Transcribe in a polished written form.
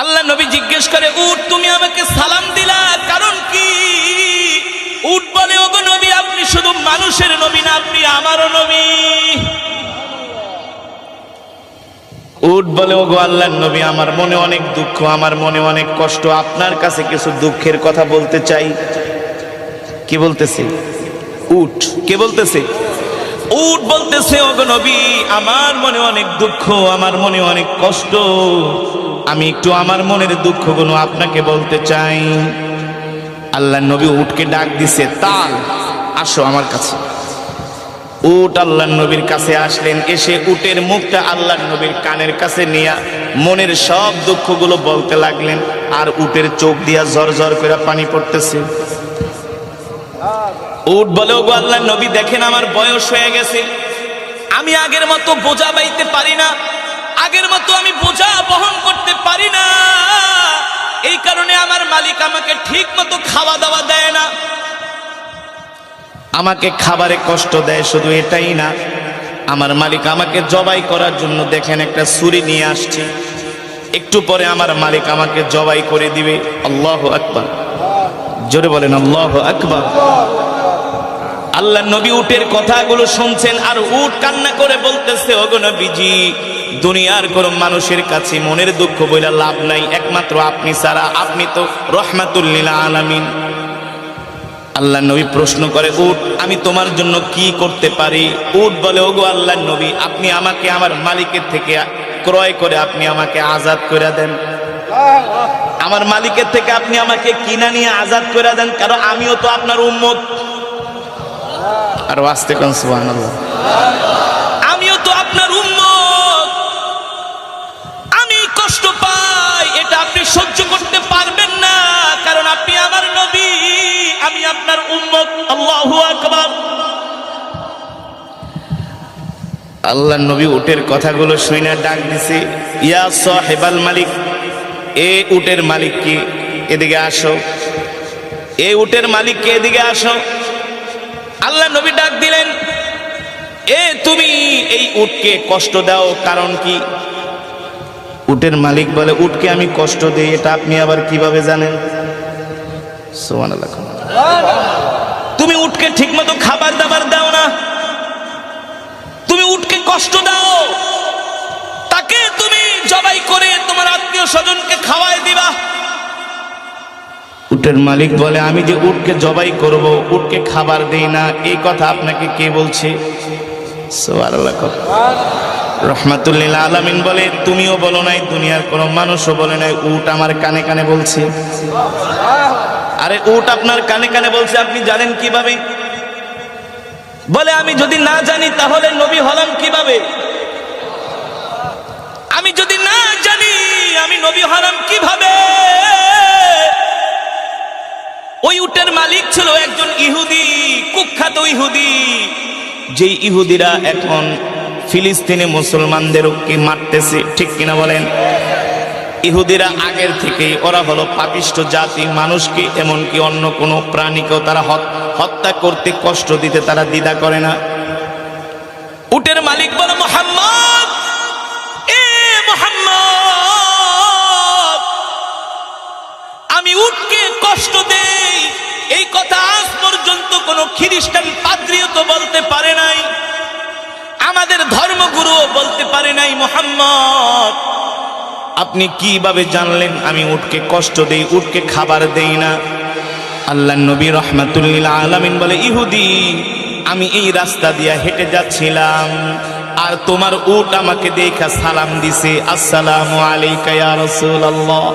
আল্লাহ নবী জিজ্ঞেস করে, উট তুমি আমাকে সালাম দিলা কারণ কি? উট বলে, ওগো নবী, আপনি শুধু মানুষের নবী না, আপনি আমারও নবী। উট বলে, ওগো আল্লাহর নবী, আমার মনে অনেক দুঃখ, আমার মনে অনেক কষ্ট, আপনার কাছে কিছু দুঃখের কথা বলতে চাই। কি বলতেছে উট? কে বলতেছে? উট বলতেছে, ওগো নবী, আমার মনে অনেক দুঃখ, আমার মনে অনেক কষ্ট, আমি একটু আমার মনের দুঃখগুলো আপনাকে বলতে চাই। আল্লাহর নবী উটকে ডাক দিছে, তাল, আসো আমার কাছে। উট আল্লাহর নবীর কাছে আসলেন, এসে উটের মুখটা আল্লাহর নবীর কানের কাছে নিয়ে মনের সব দুঃখগুলো বলতে লাগলেন। আর উটের চোখ দিয়া ঝরঝর করে পানি পড়তেছে। উট বলে, ওগো আল্লাহর নবী, দেখেন আমার বয়স হয়ে গেছে, আমি আগের মতো বোঝা বাইতে পারি না, আগের মতো আমি বোঝা বহন করতে পারি না, এই কারণে আমার মালিক আমাকে ঠিক মতো খাওয়া দাওয়া দেয় না, আমাকে খাবারে কষ্ট দেয়। শুধু এটাই না, আমার মালিক আমাকে জবাই করার জন্য দেখেন একটা ছুরি নিয়ে আসছে, একটু পরে আমার মালিক আমাকে জবাই করে দিবে। আল্লাহু আকবার, জোরে বলেন আল্লাহু আকবার। আল্লাহর নবী উটের কথাগুলো শুনছেন, আর উট কান্না করে বলতেছে, ওগো নবীজি, দুনিয়ার কোন মানুষের কাছে মনের দুঃখ বইলা লাভ নাই, একমাত্র আপনি ছাড়া, আপনি তো রহমাতুল লিল আলামিন। আল্লাহর নবী প্রশ্ন করে, উট, আমি তোমার জন্য কি করতে পারি? উট বলে, ওগো আল্লাহর নবী, আপনি আমাকে আমার মালিকের থেকে ক্রয় করে আপনি আমাকে আজাদ করে দেন, আমার মালিকের থেকে আপনি আমাকে কিনা নিয়ে আজাদ করে দেন, কারণ আমিও তো আপনার উম্মত। আর আস্তে কোন সুবহানাল্লাহ, আমিও তো আপনার উম্মত, আমি কষ্ট পাই, এটা আপনি সহ্য করতে পারবেন না, কারণ আপনি আমার নবী, আমি আপনার উম্মত। আল্লাহু আকবার। আল্লাহর নবী উটের কথাগুলো শুনে ডাক দিছে, ইয়া সাহেবাল মালিক, এ উটের মালিক কি, এদিকে আসো, এ উটের মালিক কে, এদিকে আসো। আল্লাহ নবী ডাক দিলেন, এ তুমি এই উটকে কষ্ট দাও কারণ কি? উটের মালিক বলে, উটকে আমি কষ্ট দেই, এটা আপনি আবার কিভাবে জানেন? সুবহানাল্লাহ। তুমি উটকে ঠিকমতো খাবার দাবার দাও না, তুমি উটকে কষ্ট দাও, তাকে তুমি জবাই করে তোমার আত্মীয় স্বজনকে খাওয়াই দিবা। উটের মালিক বলে, আমি যে উটকে জবাই করব, উটকে খাবার দেই না, এই কথা আপনাকে কে বলছে? সুবহানাল্লাহ। রহমাতুল লিল আলামিন বলে, তুমিও বলো নাই, দুনিয়ার কোনো মানুষও বলে নাই, উট আমার কানে কানে বলছে। আরে উট আপনার কানে কানে বলছে, আপনি জানেন কিভাবে? বলে, আমি যদি না জানি তাহলে নবী হলাম কিভাবে? আমি যদি না জানি আমি নবী হলাম কিভাবে? ওই উটের মালিক ছিল একজন ইহুদি, কুখ্যাত ইহুদি, যে ইহুদিরা এখন ফিলিস্তিনে মুসলমানদেরকে মারতেছে, ঠিক কিনা বলেন? ইহুদিরা আগের থেকেই ওরা হলো পাপিষ্ঠ জাতি, মানুষকে এমনকি অন্য কোনো প্রাণীকেও তারা হত্যা করতে, কষ্ট দিতে তারা দ্বিধা করে না। উটের মালিক বলে, মুহাম্মদ, এ মুহাম্মদ, আমি উটকে কষ্ট দেই, এই কথা আজ পর্যন্ত কোন খ্রিস্টান পাদ্রীও তো বলতে পারে নাই, আমাদের ধর্মগুরুও বলতে পারে নাই। মুহাম্মদ, আপনি কিভাবে জানলেন আমি উটকে কষ্ট দেই, উটকে খাবার দেই না? আল্লাহর নবী রহমাতুল লিল আলামিন বলে, ইহুদি, আমি এই রাস্তা দিয়ে হেঁটে যাচ্ছিলাম, আর তোমার উট আমাকে দেখা সালাম দিছে, আসসালামু আলাইকা ইয়া রাসূলুল্লাহ।